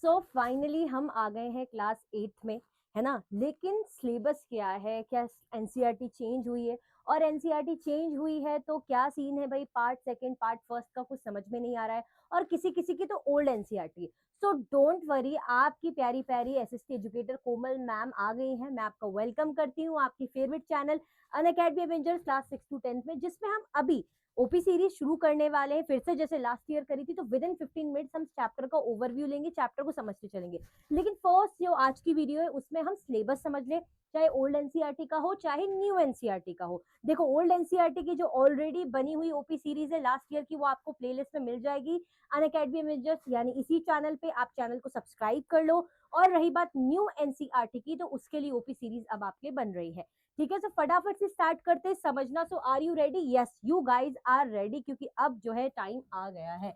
So finally हम आ गए हैं क्लास 8 में, है ना। लेकिन सिलेबस क्या है, क्या एनसीईआरटी चेंज हुई है? और एनसीईआरटी चेंज हुई है तो क्या सीन है भाई, पार्ट सेकंड पार्ट फर्स्ट का कुछ समझ में नहीं आ रहा है। और किसी किसी की तो old NCERT. So don't worry, आपकी प्यारी प्यारी एसएसटी एजुकेटर कोमल मैम आ गई हैं। मैं आपका वेलकम करती हूँ आपकी favourite channel Unacademy Avengers class 6 to 10 में, जिसमें हम अभी ओपी सीरीज शुरू करने वाले हैं फिर से, जैसे लास्ट ईयर करी थी। तो विद इन 15 मिनट्स हम चैप्टर का ओवरव्यू लेंगे, चैप्टर को समझते चलेंगे। लेकिन फर्स्ट जो आज की वीडियो है उसमें हम सिलेबस समझ ले, चाहे ओल्ड एनसीईआरटी का हो चाहे न्यू एनसीईआरटी का हो। देखो, ओल्ड एनसीईआरटी की जो ऑलरेडी बनी हुई ओपी सीरीज है लास्ट ईयर की, वो आपको प्लेलिस्ट में मिल जाएगी अनअकैडमी एवेंजर्स, यानी इसी चैनल पे। आप चैनल को सब्सक्राइब कर लो। और रही बात न्यू एनसीईआरटी की, तो उसके लिए ओपी सीरीज अब आपके बन रही है। ठीक है, तो फटाफट से स्टार्ट करते हैं समझना। So are you ready? Yes, you guys are ready, क्योंकि अब जो है टाइम आ गया है।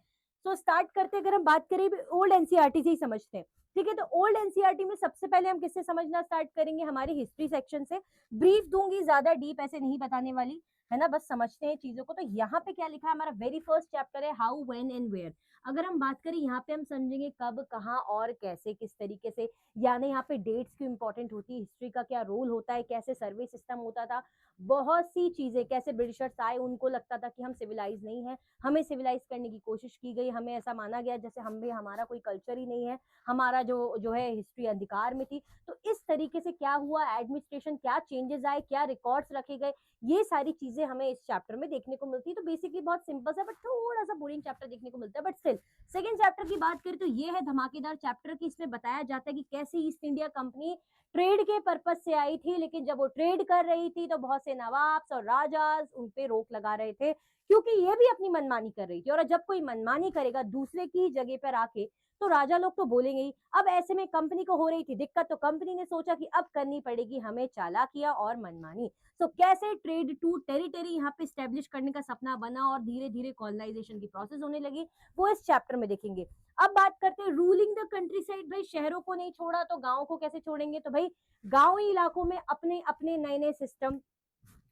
सो स्टार्ट करते, अगर हम बात करें ओल्ड एनसीईआरटी से ही समझते हैं। ठीक है, तो ओल्ड एनसीईआरटी में सबसे पहले हम किससे समझना स्टार्ट करेंगे? हमारी हिस्ट्री सेक्शन से। ब्रीफ दूंगी, ज्यादा डीप ऐसे नहीं बताने वाली, है ना। बस समझते हैं चीजों को। तो यहाँ पे क्या लिखा है, हमारा वेरी फर्स्ट चैप्टर है हाउ, व्हेन एंड वेयर। अगर हम बात करें यहाँ पे, हम समझेंगे कब, कहाँ और कैसे, किस तरीके से। यानी यहाँ पे डेट्स क्यों इंपॉर्टेंट होती है, हिस्ट्री का क्या रोल होता है, कैसे सर्वे सिस्टम होता था, बहुत सी चीजें। कैसे ब्रिटिशर्स आए, उनको लगता था कि हम सिविलाइज नहीं है, हमें सिविलाइज करने की कोशिश की गई, हमें ऐसा माना गया जैसे हम भी, हमारा कोई कल्चर ही नहीं है, हमारा जो जो है हिस्ट्री अंधकार में थी। तो इस तरीके से क्या हुआ, एडमिनिस्ट्रेशन क्या चेंजेस आए, क्या रिकॉर्ड्स रखे गए, ये सारी चीजें हमें इस चैप्टर में देखने को मिलती है। तो बेसिकली बहुत सिंपल सा बट थोड़ा सा बोरिंग चैप्टर देखने को मिलता है, बट स्टिल। सेकेंड चैप्टर की बात करें तो ये है धमाकेदार चैप्टर की। इसमें बताया जाता है कि कैसे ईस्ट इंडिया कंपनी ट्रेड के पर्पज से आई थी, लेकिन जब वो ट्रेड कर रही थी तो बहुत से नवाब्स और राजाज उन पे रोक लगा रहे थे, क्योंकि ये भी अपनी मनमानी कर रही थी। और जब कोई मनमानी करेगा दूसरे की जगह पर आके, तो राजा लोग तो बोलेंगे ही। अब ऐसे में कंपनी को हो रही थी दिक्कत, तो कंपनी ने सोचा कि अब करनी पड़ेगी हमें चालाकियां और मनमानी। तो कैसे ट्रेड टू टेरिटरी यहाँ पे स्टेब्लिश करने का सपना बना और धीरे धीरे कॉलोनाइजेशन की प्रोसेस होने लगी, वो इस चैप्टर में देखेंगे। अब बात करते हैं रूलिंग द कंट्री साइड। भाई, शहरों को नहीं छोड़ा तो गांव को कैसे छोड़ेंगे? तो भाई, गांवी इलाकों में अपने अपने नए नए सिस्टम,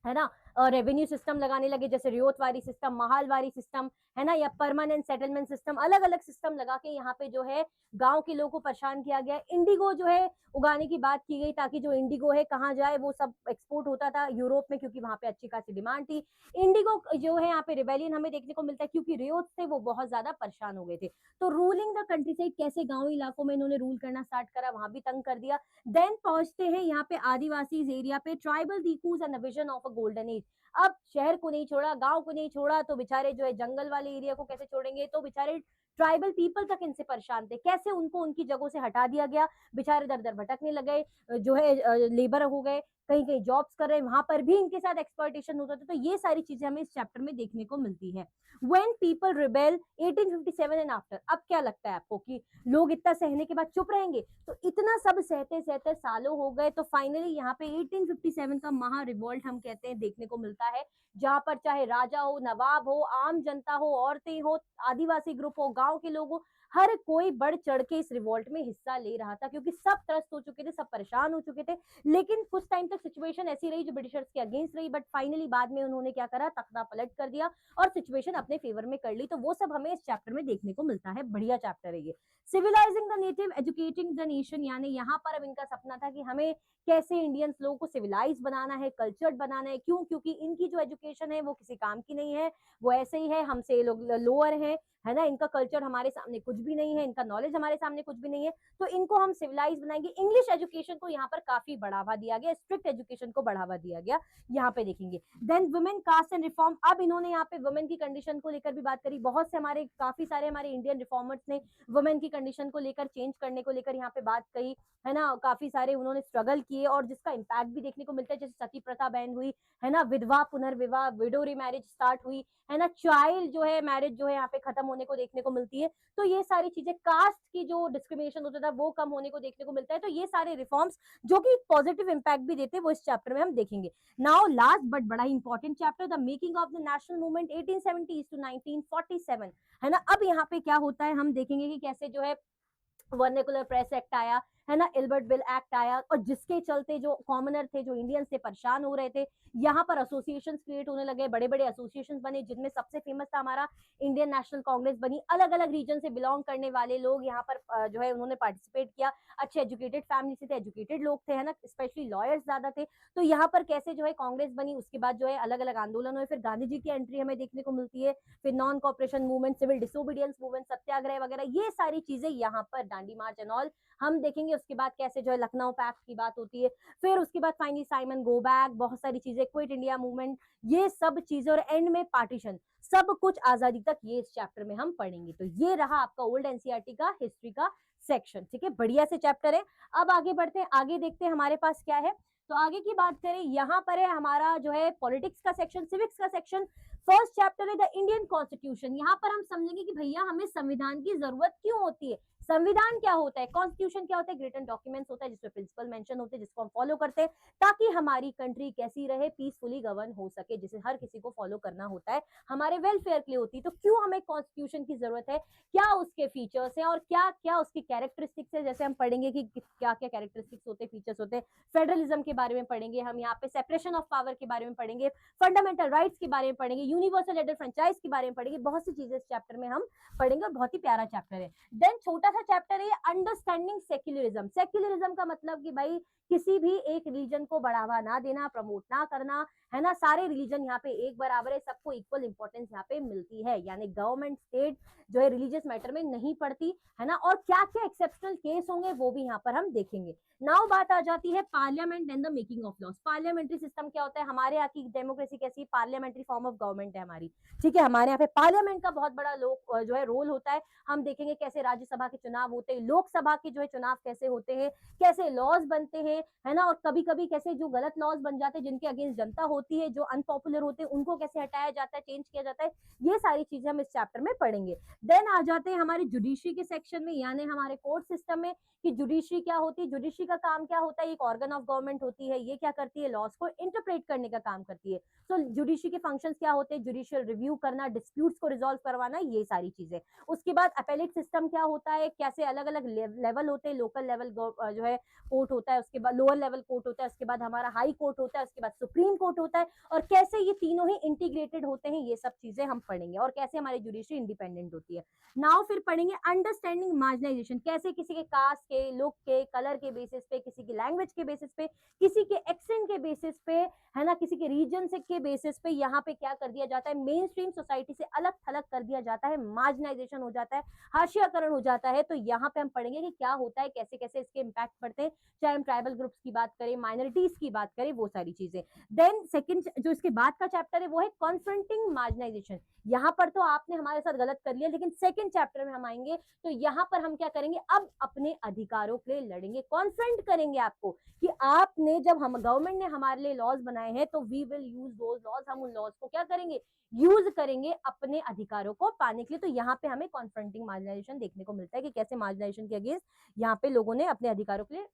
है ना, रेवेन्यू सिस्टम लगाने लगे, जैसे रियोतवारी सिस्टम, महालवारी सिस्टम, है ना, या परमानेंट सेटलमेंट सिस्टम। अलग अलग सिस्टम लगा के यहाँ पे जो है गांव के लोगों को परेशान किया गया। इंडिगो जो है उगाने की बात की गई, ताकि जो इंडिगो है कहाँ जाए, वो सब एक्सपोर्ट होता था यूरोप में, क्योंकि वहां पे अच्छी खासी डिमांड थी। इंडिगो जो है यहाँ पे रिवेलियन हमें देखने को मिलता है, क्योंकि रियोत से वो बहुत ज्यादा परेशान हो गए थे। तो रूलिंग द कंट्री साइड, कैसे गाँव इलाकों में इन्होंने रूल करना स्टार्ट करा, वहां भी तंग कर दिया। देन पहुंचते हैं यहाँ पे आदिवासी एरिया पे, tribal dikus and vision of a golden age. अब शहर को नहीं छोड़ा, गांव को नहीं छोड़ा, तो बेचारे जो है जंगल वाले एरिया को कैसे छोड़ेंगे? तो बेचारे ट्राइबल पीपल तक इनसे परेशान थे, कैसे उनको उनकी जगहों से हटा दिया गया। बेचारे दर दर भटकने लगे, जो है लेबर हो गए, कहीं कहीं जॉब्स कर रहे हैं, वहां पर भी इनके साथ एक्सप्लॉयटेशन होता था। तो ये सारी चीजें हमें इस चैप्टर में देखने को मिलती है। When people rebel 1857 and after. अब क्या लगता है आपको कि लोग इतना सहने के बाद चुप रहेंगे? तो इतना सब सहते सहते सालों हो गए, तो फाइनली यहाँ पे 1857 का महा रिवोल्ट हम कहते हैं देखने को मिलता है, जहां पर चाहे राजा हो, नवाब हो, आम जनता हो, औरतें हो, आदिवासी ग्रुप हो, गांव के लोग हो, हर कोई बढ़ चढ़ के इस रिवोल्ट में हिस्सा ले रहा था, क्योंकि सब त्रस्त हो चुके थे, सब परेशान हो चुके थे। लेकिन कुछ टाइम तक सिचुएशन ऐसी रही जो ब्रिटिशर्स के अगेंस्ट रही, बट फाइनली बाद में उन्होंने क्या करा, तख्ता पलट कर दिया और सिचुएशन अपने फेवर में कर ली। तो वो सब हमें इस चैप्टर में देखने को मिलता है। बढ़िया चैप्टर है ये। Civilising the native, educating the nation, यानी यहाँ पर अब इनका सपना था कि हमें कैसे इंडियंस लोगों को सिविलाइज बनाना है, कल्चर्ड बनाना है। क्यों? क्योंकि इनकी जो एजुकेशन है वो किसी काम की नहीं है, वो ऐसे ही है, हमसे लोग लोअर है ना। इनका कल्चर हमारे सामने कुछ भी नहीं है, इनका नॉलेज हमारे सामने कुछ भी नहीं है। तो इनको हम सिविलाइज बनाएंगे। इंग्लिश एजुकेशन को यहाँ पर काफी बढ़ावा दिया गया, स्ट्रिक्ट एजुकेशन को बढ़ावा दिया गया, यहाँ पे देखेंगे। Then women caste and reform. अब इन्होंने यहाँ पे वुमेन की कंडीशन को लेकर भी बात करी। बहुत से हमारे, काफी सारे हमारे इंडियन रिफॉर्मर्स ने वुमेन की कंडीशन को लेकर, चेंज करने को लेकर यहाँ पे बात कही, है ना। काफी सारे उन्होंने स्ट्रगल किए और जिसका इम्पैक्ट भी देखने को मिलता है, जैसे सती प्रथा बैन हुई, है ना, विधवा पुनर्विवाह, विडो रीमैरिज स्टार्ट हुई, है ना, चाइल्ड जो है मैरिज जो है यहाँ पे खत्म होने को देखने को मिलती है। तो ये सारी चीजें, कास्ट की जो डिस्क्रिमिनेशन होता था वो कम होने को देखने को मिलता है। तो ये सारे रिफॉर्म्स जो कि पॉजिटिव इंपैक्ट भी देते हैं, वो इस चैप्टर में हम देखेंगे। नाउ लास्ट बट बड़ा important chapter, the making of the national movement 1870 to 1947, है ना। अब यहाँ पे क्या होता है, हम देखेंगे कि कैसे जो है वर्नेकुलर प्रेस एक्ट आया, है ना, इल्बर्ट एक्ट आया, और जिसके चलते जो कॉमनर थे, जो इंडियंस थे, परेशान हो रहे थे। यहाँ पर एसोसिएशन क्रिएट होने लगे, बड़े बड़े एसोसिएशन बने, जिनमें सबसे फेमस था हमारा इंडियन नेशनल कांग्रेस बनी। अलग अलग रीजन से बिलोंग करने वाले लोग यहाँ पर जो है उन्होंने पार्टिसिपेट किया। अच्छे एजुकेटेड फैमिली से थे, एजुकेटेड लोग थे, है ना, स्पेशली लॉयर्स ज्यादा थे। तो यहाँ पर कैसे जो है कांग्रेस बनी, उसके बाद जो है अलग अलग आंदोलन हुए, फिर गांधी जी की एंट्री हमें देखने को मिलती है, फिर non cooperation movement, civil disobedience movement, satyagraha वगैरह, ये सारी चीजें यहाँ पर, दांडी मार्च एंड ऑल हम देखेंगे। उसके बाद कैसे जो है लखनऊ पैक्ट की बात होती है, फिर उसके बाद फाइनली साइमन गो बैक, बहुत सारी चीजें, क्विट इंडिया मूवमेंट, ये सब चीजें, और एंड में पार्टीशन, सब कुछ आजादी तक ये इस चैप्टर में हम पढ़ेंगे। तो ये रहा आपका ओल्ड एनसीईआरटी का हिस्ट्री का सेक्शन। ठीक है, बढ़िया से चैप्टर है। अब आगे बढ़ते हैं, आगे देखते हैं हमारे पास क्या है। तो आगे की बात करें, यहाँ पर है हमारा जो है पॉलिटिक्स का सेक्शन, सिविक्स का सेक्शन। फर्स्ट चैप्टर है द इंडियन कॉन्स्टिट्यूशन। यहाँ पर हम समझेंगे कि भैया हमें संविधान की जरूरत क्यों होती है, संविधान क्या होता है, कॉन्स्टिट्यूशन क्या होता है, रिटन डॉक्यूमेंट्स होता है जिसमें प्रिंसिपल मेंशन होते हैं, जिसको हम फॉलो करते हैं ताकि हमारी कंट्री कैसी रहे, पीसफुली गवर्न हो सके, जिसे हर किसी को फॉलो करना होता है, हमारे वेलफेयर के लिए होती है। तो क्यों हमें कॉन्स्टिट्यूशन की जरूरत है, क्या उसके फीचर्स हैं और क्या क्या उसकी कैरेक्टरिस्टिक्स है, जैसे हम पढ़ेंगे कि क्या क्या कैरेक्टरिस्टिक्स होते हैं, फीचर्स होते हैं, फेडरलिज्म के बारे में पढ़ेंगे हम, यहाँ पे सेपरेशन ऑफ पावर के बारे में पढ़ेंगे, फंडामेंटल राइट्स के बारे में पढ़ेंगे, यूनिवर्सल एडेड फ्रेंचाइज के बारे में पढ़ेंगे, बहुत सी चीजें इस चैप्टर में हम पढ़ेंगे और बहुत ही प्यारा चैप्टर है। देन छोटा सा चैप्टर है अंडरस्टैंडिंग सेक्युलरिज्म। सेक्युलरिज्म का मतलब कि भाई किसी भी एक रिलीजन को बढ़ावा ना देना, प्रमोट ना करना, है ना, सारे रिलीजन यहाँ पे एक बराबर है, सबको इक्वल इंपॉर्टेंस यहाँ पे मिलती है, यानी गवर्नमेंट स्टेट जो है रिलीजियस मैटर में नहीं पड़ती, है ना, और क्या क्या एक्सेप्शनल केस होंगे वो भी यहाँ पर हम देखेंगे। नाउ बात आ जाती है parliament and the making of loss. Parliamentary system क्या होता है, हमारे यहाँ की डेमोक्रेसी कैसी, पार्लियामेंट्री फॉर्म ऑफ गवर्नमेंट है हमारी। ठीक है, हमारे यहाँ पे पार्लियामेंट का बहुत बड़ा जो है रोल होता है। हम देखेंगे कैसे राज्यसभा के चुनाव होते हैं, लोकसभा के जो है चुनाव कैसे होते हैं, कैसे लॉज बनते हैं, है ना, और कभी कभी कैसे जो गलत लॉज बन जाते हैं जिनके अगेंस्ट जनता होती है, जो अनपॉपुलर होते हैं, उनको कैसे हटाया जाता है, चेंज किया जाता है, ये सारी चीजें हम इस चैप्टर में पढ़ेंगे। देन आ जाते हैं हमारे जुडिशरी के सेक्शन में, यानी हमारे कोर्ट सिस्टम में, कि जुडिशरी क्या होती है, जुडिशरी का काम क्या होता है, एक ऑर्गन ऑफ गवर्नमेंट होती है, ये क्या करती है, लॉज को इंटरप्रेट करने का काम करती है। तो जुडिशरी के फंक्शंस क्या होते हैं, जुडिशियल रिव्यू करना, डिस्प्यूट्स को रिजॉल्व करवाना, ये सारी चीजें। उसके बाद अपेलेट सिस्टम क्या होता है, कैसे अलग अलग लेवल होते हैं, लोकल लेवल जो है कोर्ट होता है, उसके बाद लोअर लेवल कोर्ट होता है, उसके बाद हमारा हाई कोर्ट होता है, उसके बाद सुप्रीम कोर्ट होता है, और कैसे ये तीनों ही इंटीग्रेटेड होते हैं, ये सब चीजें हम पढ़ेंगे, और कैसे हमारी जुडिशरी इंडिपेंडेंट होती है। नाउ फिर पढ़ेंगे अंडरस्टैंडिंग मार्जिनाइजेशन, कैसे किसी के कास्ट के, लुक के, कलर के बेसिस पे, किसी की लैंग्वेज के बेसिस पे, किसी के एक्सेंट के बेसिस पे, है ना, किसी के रीजन से के बेसिस पे यहाँ पे क्या कर दिया जाता है, मेन स्ट्रीम सोसाइटी से अलग थलग कर दिया जाता है, मार्जिनाइजेशन हो जाता है, हाशियाकरण हो जाता है। तो यहाँ पे हम पढ़ेंगे कि क्या होता है, कैसे कैसे इसके इम्पैक्ट पड़ते हैं, चाहे हम ट्राइबल ग्रुप्स की बात करें, माइनॉरिटीज की बात करें, वो सारी चीजें। देन सेकंड जो इसके बाद का चैप्टर है वो है कॉन्फ्रंटिंग मार्जिनाइजेशन। यहाँ पर तो आपने हमारे साथ गलत कर लिया, लेकिन सेकंड चैप्टर में हम आएंगे तो यहाँ पर हम क्या करेंगे, अब अपने अधिकारों के लिए लड़ेंगे, कॉन्फ्रंट करेंगे आपको कि आपने जब हम गवर्नमेंट ने हमारे लिए लॉज बनाए हैं तो we will use those laws, हम उन लॉज को क्या करेंगे, यूज करेंगे अपने अधिकारों को पाने के लिए। तो यहाँ पे हमें कॉन्फ्रंटिंग मार्जिनाइजेशन देखने को मिलता है कि कैसे मार्जिनाइजेशन के अगेंस्ट यहाँ पे लोगों ने अपने अधिकारों के लिए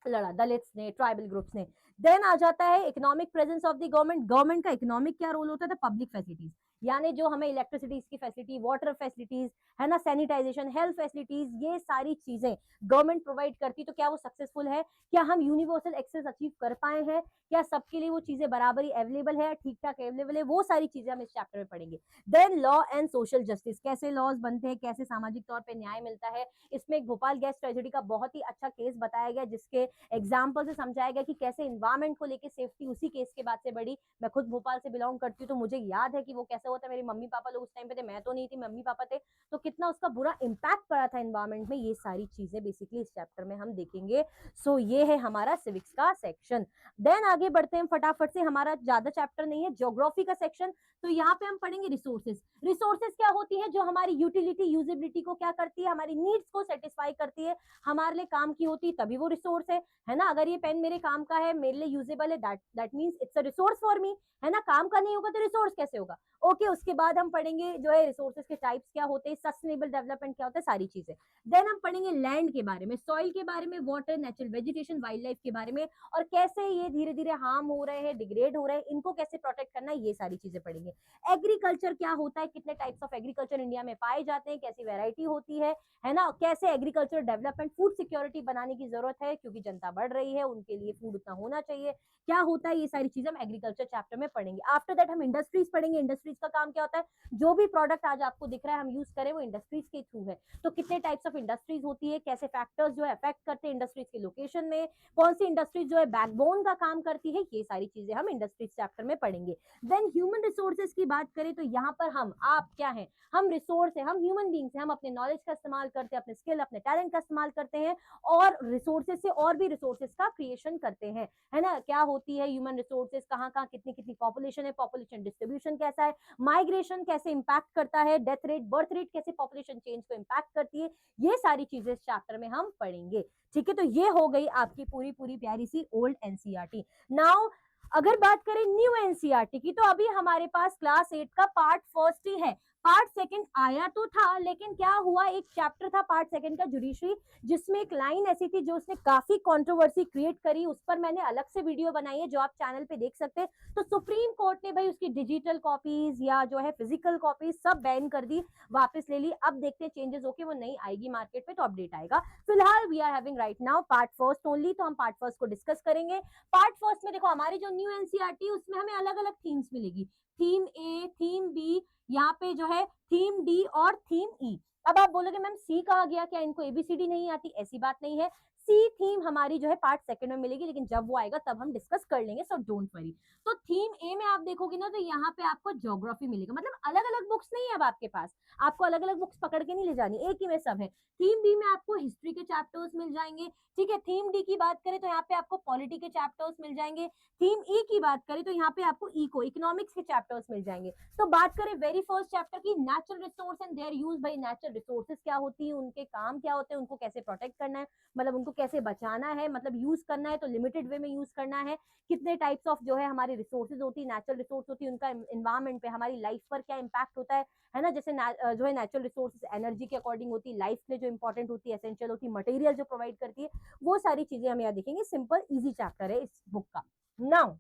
लड़ा, दलित्स ने, ट्राइबल ग्रुप्स ने। देन आ जाता है economic presence of the government. Government का इकोनॉमिक क्या रोल होता है, पब्लिक फैसिलिटीज, यानी जो हमें इलेक्ट्रिसिटीज की फैसिलिटी, वाटर फैसिलिटीज, है ना, सैनिटाइजेशन, हेल्थ फैसिलिटीज, ये सारी चीजें गवर्नमेंट प्रोवाइड करती, तो क्या वो सक्सेसफुल है, क्या हम यूनिवर्सल एक्सेस अचीव कर पाए हैं, क्या सबके लिए वो चीजें बराबरी अवेलेबल है, ठीक ठाक अवेलेबल है, वो सारी चीजें हम इस चैप्टर में पढ़ेंगे। Then law and social justice, कैसे लॉज बनते हैं, कैसे सामाजिक तौर पर न्याय मिलता है। इसमें एक भोपाल गैस ट्रेजेडी का बहुत ही अच्छा केस बताया गया, जिसके एग्जाम्पल से समझाया गया कि कैसे इन्वायरमेंट को लेकर सेफ्टी उसी केस के बाद से बढ़ी। मैं खुद भोपाल से बिलोंग करती हूँ तो मुझे याद है कि वो कैसे होता है, मेरे मम्मी पापा लोग उस टाइम पे थे, मैं तो नहीं थी, मम्मी पापा थे, तो कितना उसका बुरा इम्पैक्ट पड़ा था इन्वायरमेंट में। ये सारी चीजें बेसिकली इस चैप्टर में हम देखेंगे। सो ये है हमारा सिविक्स का सेक्शन। देन आगे बढ़ते हैं फटाफट से, हमारा ज्यादा चैप्टर नहीं है, ज्योग्राफी का सेक्शन। तो यहाँ पे हम पढ़ेंगे रिसोर्सेज। रिसोर्सेज क्या होती है, जो हमारी यूटिलिटी, यूजेबिलिटी को क्या करती है, हमारी नीड्स को सेटिस्फाई करती है, हमारे लिए काम की होती है, तभी वो रिसोर्स है ना। अगर ये पेन मेरे काम का है, मेरे लिए यूजेबल है, that means it's a resource for me, है ना। काम का नहीं होगा तो रिसोर्स कैसे होगा। ओके ओके, उसके बाद हम पढ़ेंगे जो है रिसोर्सेज के टाइप्स क्या होते हैं, सस्टेनेबल डेवलपमेंट क्या होता है, सारी चीजें। देन हम पढ़ेंगे लैंड के बारे में, सॉइल के बारे में, water, natural vegetation, wild life के बारे में, और कैसे ये धीरे धीरे हार्म हो रहे हैं, डिग्रेड हो रहे हैं, इनको कैसे प्रोटेक्ट करना है, ये सारी चीजें पढ़ेंगे। एग्रीकल्चर क्या होता है, कितने टाइप्स ऑफ एग्रीकल्चर इंडिया में पाए जाते हैं, कैसी वेराइटी होती है ना, कैसे एग्रीकल्चर डेवलपमेंट, फूड सिक्योरिटी बनाने की जरूरत है क्योंकि जनता बढ़ रही है, उनके लिए फूड उतना होना चाहिए, क्या होता है, ये सारी चीजें हम एग्रीकल्चर चैप्टर में पढ़ेंगे। आफ्टर दैट हम इंडस्ट्रीज पढ़ेंगे। इंडस्ट्रीज का काम क्या होता है, जो भी प्रोडक्ट आज आपको दिख रहा है हम यूज करें वो इंडस्ट्रीज के थ्रू है, तो कितने टाइप्स ऑफ इंडस्ट्रीज होती है, कैसे फैक्टर्स जो है अफेक्ट करते हैं इंडस्ट्रीज के लोकेशन में, कौन सी इंडस्ट्रीज जो है बैकबोन का काम करती है, ये सारी चीजें हम इंडस्ट्रीज चैप्टर में पढ़ेंगे। देन ह्यूमन रिसोर्सेज की बात करें तो यहाँ पर हम, आप क्या है, हम रिसोर्स है, हम ह्यूमन बींग्स हैं, हम अपने नॉलेज का इस्तेमाल करते हैं, अपने स्किल, अपने टैलेंट का इस्तेमाल करते हैं, और रिसोर्सेज से और भी रिसोर्सेज का क्रिएशन करते हैं, है ना। क्या होती है ह्यूमन रिसोर्सेज, कहाँ कहाँ कितनी कितनी पॉपुलेशन है, पॉपुलेशन डिस्ट्रीब्यूशन कैसा है, माइग्रेशन कैसे इंपैक्ट करता है, डेथ रेट, बर्थ रेट कैसे पॉपुलेशन चेंज को इंपैक्ट करती है, ये सारी चीजें इस चैप्टर में हम पढ़ेंगे। ठीक है, तो ये हो गई आपकी पूरी पूरी प्यारी सी ओल्ड एनसीईआरटी। नाउ अगर बात करें न्यू एनसीईआरटी की, तो अभी हमारे पास क्लास 8 का पार्ट फर्स्ट ही है। पार्ट सेकंड आया तो था, लेकिन क्या हुआ, एक चैप्टर था पार्ट सेकंड का जुडिशरी, जिसमें एक लाइन ऐसी थी जो उसने काफी कंट्रोवर्सी क्रिएट करी, उस पर मैंने अलग से वीडियो बनाई है जो आप चैनल पे देख सकते हैं। तो सुप्रीम कोर्ट ने भाई उसकी डिजिटल कॉपीज या जो है फिजिकल कॉपीज सब बैन कर दी, वापस ले ली। अब देखते हैं चेंजेस होके वो नहीं आएगी मार्केट में, तो अपडेट आएगा। फिलहाल we are having right now part first only, तो हम पार्ट फर्स्ट को डिस्कस करेंगे। पार्ट फर्स्ट में देखो हमारी जो न्यू एनसीईआरटी उसमें हमें अलग अलग थीम्स मिलेगी, थीम ए, थीम बी, यहाँ पे जो है थीम डी और थीम ई। अब आप बोलोगे मैम सी कहा गया, क्या इनको एबीसीडी नहीं आती, ऐसी बात नहीं है। सी थीम हमारी जो है पार्ट सेकंड में मिलेगी, लेकिन जब वो आएगा तब हम डिस्कस कर लेंगे, सो डोंट वरी। तो थीम ए में आप देखोगे ना, तो यहाँ पे आपको ज्योग्राफी मिलेगा, मतलब अलग अलग बुक्स नहीं है अब आपके पास, आपको अलग अलग बुक्स पकड़ के नहीं ले जानी, एक ही में सब है। थीम बी में आपको हिस्ट्री के चैप्टर्स मिल जाएंगे, ठीक है। थीम डी की बात करें तो यहाँ पे आपको पॉलिटी के चैप्टर्स मिल जाएंगे। थीम ई की बात करें तो यहाँ पे आपको इकोनॉमिक्स के चैप्टर्स मिल जाएंगे। तो बात करें वेरी फर्स्ट चैप्टर की, natural resource and their use, भाई नेचुरल रिसोर्सेज क्या होती है, उनके काम क्या होते हैं, उनको कैसे प्रोटेक्ट करना है, मतलब उनको कैसे बचाना है, मतलब यूज करना है तो लिमिटेड वे में यूज करना है, कितने टाइप्स ऑफ जो है हमारी रिसोर्सेज होती है, नेचुरल रिसोर्स होती है, उनका एनवायरमेंट पे, हमारी लाइफ पर क्या इंपैक्ट होता है ना। जैसे जो है नेचुरल रिसोर्सेज एनर्जी के अकॉर्डिंग होती है, लाइफ के लिए जो इंपॉर्टेंट होती है, एसेंशियल होती है, मटेरियल जो प्रोवाइड करती है, वो सारी चीजें हम यहाँ देखेंगे। सिंपल इजी चैप्टर है इस बुक का। नाउ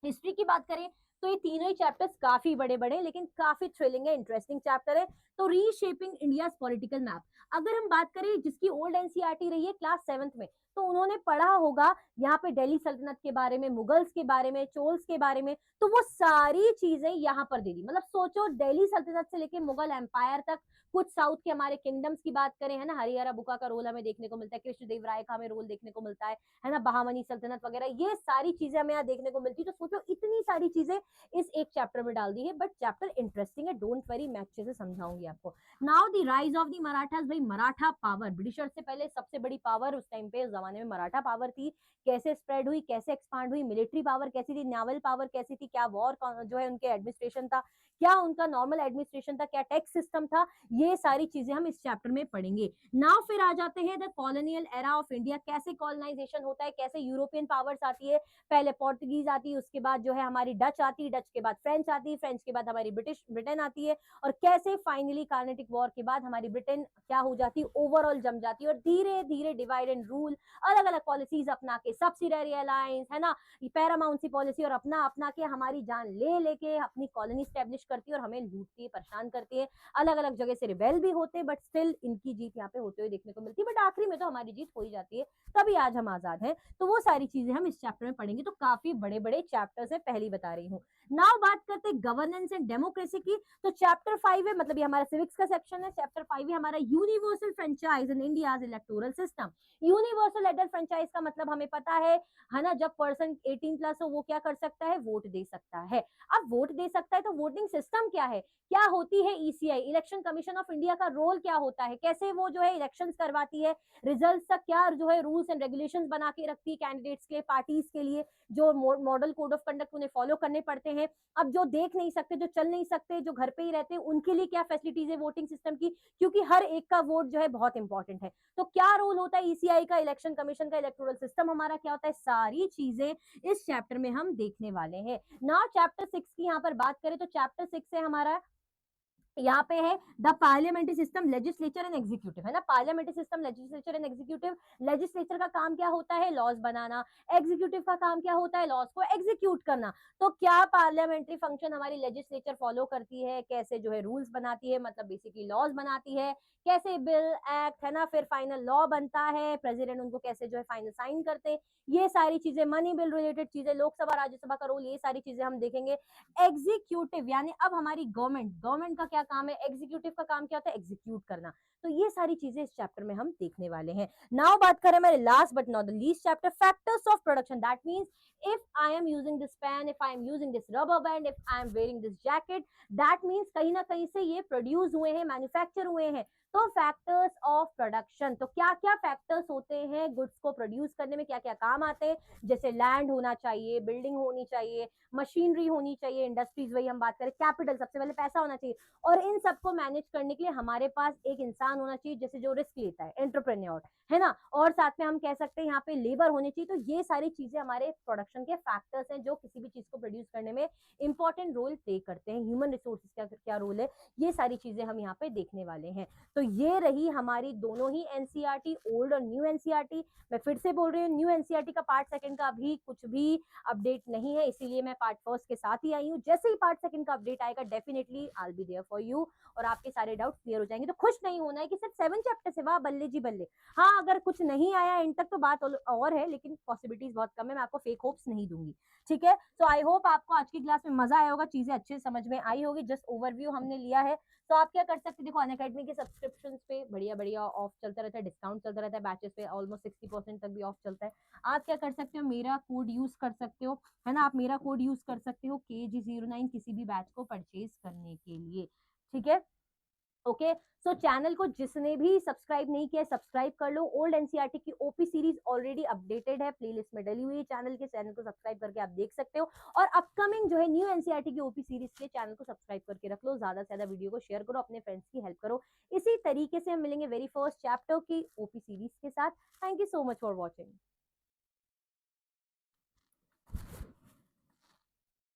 हिस्ट्री की बात करें तो ये तीनों ही चैप्टर्स काफी बड़े बड़े लेकिन काफी थ्रिलिंग है, इंटरेस्टिंग चैप्टर है। तो रीशेपिंग इंडियाज पॉलिटिकल मैप, अगर हम बात करें जिसकी ओल्ड एनसीईआरटी रही है क्लास 7th में, तो उन्होंने पढ़ा होगा यहाँ पे दिल्ली सल्तनत के बारे में, मुगल्स के बारे में, चोल्स के बारे में, तो वो सारी चीजें यहाँ पर दे दी। मतलब सोचो दिल्ली सल्तनत से लेके मुगल एम्पायर तक, कुछ साउथ के हमारे किंगडम्स की बात करें, है ना, हरिहरा बुका का रोल हमें देखने को मिलता है, कृष्णदेव राय का हमें रोल देखने को मिलता है ना, बहामनी सल्तनत वगैरह, ये सारी चीजें हमें यहाँ देखने को मिलती है। तो सोचो इतनी सारी चीजें इस एक चैप्टर में डाल दी है, बट चैप्टर इंटरेस्टिंग है, डोंट वरी, मैं अच्छे से समझाऊंगी आपको। Now the rise of the Marathas, भाई मराठा पावर, ब्रिटिशर से पहले सबसे बड़ी पावर उस टाइम पे, उस जमाने में मराठा पावर थी, कैसे स्प्रेड हुई, कैसे एक्सपांड हुई, मिलिट्री पावर कैसी थी, नावल पावर कैसी थी, क्या वॉर जो है उनके एडमिनिस्ट्रेशन था, क्या उनका नॉर्मल एडमिनिस्ट्रेशन था, क्या टैक्स सिस्टम था, ये सारी चीजें हम इस चैप्टर में पढ़ेंगे। नाउ फिर आ जाते हैं the colonial era of India, कैसे कॉलोनाइजेशन होता है, कैसे यूरोपियन पावर्स आती है, पहले पोर्तुगीज आती है, उसके बाद जो है हमारी डच आती है, डच के बाद फ्रेंच आती है, फ्रेंच के बाद हमारी ब्रिटेन आती है, और कैसे फाइनली कार्नेटिक वॉर के बाद हमारी ब्रिटेन क्या हो जाती है, ओवरऑल जम जाती है, और धीरे धीरे डिवाइड एंड रूल, अलग अलग पॉलिसीज अपना के, सब्सिडरी अलायंस, है ना, पैरामाउंसी पॉलिसी, और अपना अपना के हमारी जान ले लेके अपनी कॉलोनी स्टैब्लिश करती है और हमें लूटती है, परेशान करती है। अलग अलग जगह से रिबेल भी होते हैं, बट स्टिल इनकी जीत यहाँ पे होते हुए देखने को मिलती है, बट आखिरी में तो हमारी जीत हो ही जाती है, तभी आज हम आजाद हैं। तो वो सारी चीजें हम इस चैप्टर में पढ़ेंगे। तो काफी बड़े बड़े चैप्टर्स है, पहली बता रही हूँ। नाउ बात करते हैं गवर्नेंस एंड डेमोक्रेसी की, तो चैप्टर 5 है, मतलब ये हमारा सिविक्स का सेक्शन है। चैप्टर 5 है हमारा universal franchise in India's electoral system. Universal adult franchise का मतलब हमें पता है ना, जब पर्सन 18+ हो वो क्या कर सकता है, वोट दे सकता है। अब वोट दे सकता है तो वोटिंग सिस्टम क्या है, क्या होती है ECI, election commission of India का रोल क्या होता है, कैसे वो जो है इलेक्शंस करवाती है, रिजल्ट्स का क्या जो है रूल्स रूल्स एंड रेगुलेशंस बना के रखती है कैंडिडेट्स के लिए, पार्टीज के लिए, जो मॉडल कोड ऑफ कंडक्ट उन्हें फॉलो करने पड़ते हैं। अब जो देख नहीं सकते, जो चल नहीं सकते, जो घर पे ही रहते हैं, उनके लिए क्या फैसिलिटीज है वोटिंग सिस्टम की, क्योंकि हर एक का वोट जो है बहुत इंपॉर्टेंट है। तो क्या रोल होता है ईसीआई का, इलेक्शन कमीशन का, इलेक्टोरल सिस्टम हमारा क्या होता है, सारी चीजें इस चैप्टर में हम देखने वाले हैं। नाउ चैप्टर 6 की यहाँ पर बात करें तो चैप्टर 6 है हमारा, यहाँ पे है the parliamentary system, legislature and executive, है ना। Parliamentary system, legislature and executive. Legislature का काम क्या होता है, लॉज बनाना। एग्जीक्यूटिव का काम क्या होता है, लॉज को एग्जीक्यूट करना। तो क्या पार्लियामेंट्री फंक्शन हमारी लेजिस्लेचर फॉलो करती है, कैसे जो है रूल्स बनाती है, मतलब बेसिकली लॉज बनाती है, कैसे बिल एक्ट, है ना, फिर फाइनल लॉ बनता है, प्रेसिडेंट उनको कैसे जो है फाइनल साइन करते हैं, ये सारी चीजें, मनी बिल रिलेटेड चीजें, लोकसभा राज्यसभा का रोल, ये सारी चीजें हम देखेंगे। एग्जीक्यूटिव यानी अब हमारी गवर्नमेंट, गवर्नमेंट का क्या काम है, एग्जीक्यूटिव का काम क्या होता है, एग्जीक्यूट करना। तो ये सारी चीजें इस चैप्टर में हम देखने वाले हैं। नाउ बात करें हमारे last but not the least chapter, factors of production. That means if I am using this pen, if I am using this rubber band, if I am wearing this jacket, that means कहीं ना कहीं से ये produce हुए हैं, manufacture हुए हैं। तो फैक्टर्स ऑफ प्रोडक्शन, तो क्या क्या फैक्टर्स होते हैं गुड्स को प्रोड्यूस करने में, क्या क्या काम आते हैं, जैसे लैंड होना चाहिए, बिल्डिंग होनी चाहिए, मशीनरी होनी चाहिए, इंडस्ट्रीज, वही हम बात करें, कैपिटल, सबसे पहले पैसा होना चाहिए, और इन सबको मैनेज करने के लिए हमारे पास एक इंसान होना चाहिए, जैसे जो रिस्क लेता है, एंटरप्रेन्योर, है ना, और साथ में हम कह सकते हैं यहाँ पे लेबर होनी चाहिए। तो ये सारी चीजें हमारे प्रोडक्शन के फैक्टर्स हैं जो किसी भी चीज को प्रोड्यूस करने में इंपॉर्टेंट रोल प्ले करते हैं। ह्यूमन रिसोर्सेज का क्या रोल है, ये सारी चीजें हम यहाँ पे देखने वाले हैं। तो ये रही हमारी दोनों ही एनसीईआरटी, ओल्ड और न्यू एनसीईआरटी। मैं फिर से बोल रही हूँ, न्यू एनसीईआरटी का पार्ट सेकंड का अभी कुछ भी अपडेट नहीं है, इसीलिए मैं पार्ट फर्स्ट के साथ ही आई हूँ। जैसे ही पार्ट सेकंड का अपडेट आएगा, definitely I will be there for you, और आपके सारे डाउट क्लियर हो जाएंगे। तो खुश नहीं होना है कि सिर्फ 7 चैप्टर से, वाह बल्ले जी बल्ले। हाँ, अगर कुछ नहीं आया एंड तक तो बात और है, लेकिन पॉसिबिलिटीज बहुत कम है, मैं आपको फेक होप्स नहीं दूंगी, ठीक है। तो आई होप आपको आज की क्लास में मजा आया होगा, चीजें अच्छे से समझ में आई होगी। जस्ट ओवरव्यू हमने लिया है। तो आप क्या कर सकते हैं, देखो अनअकैडमी के सब्सक्रिप्शन पे बढ़िया बढ़िया ऑफ चलता रहता है, डिस्काउंट चलता रहता है, बैचेस पे ऑलमोस्ट 60% तक भी ऑफ चलता है। आप क्या कर सकते हो, मेरा कोड यूज कर सकते हो, है ना, आप मेरा कोड यूज कर सकते हो KG09 किसी भी बैच को परचेज करने के लिए, ठीक है। ओके, सो चैनल को जिसने भी सब्सक्राइब नहीं किया सब्सक्राइब कर लो। ओल्ड एनसीईआरटी की ओपी सीरीज ऑलरेडी अपडेटेड है, प्लेलिस्ट में डली हुई है चैनल के, चैनल को सब्सक्राइब करके आप देख सकते हो। और अपकमिंग जो है न्यू एनसीईआरटी की ओपी सीरीज के चैनल को सब्सक्राइब करके रख लो, ज्यादा से ज्यादा वीडियो को शेयर करो, अपने फ्रेंड्स की हेल्प करो। इसी तरीके से हम मिलेंगे वेरी फर्स्ट चैप्टर की ओपी सीरीज के साथ। Thank you so much for watching.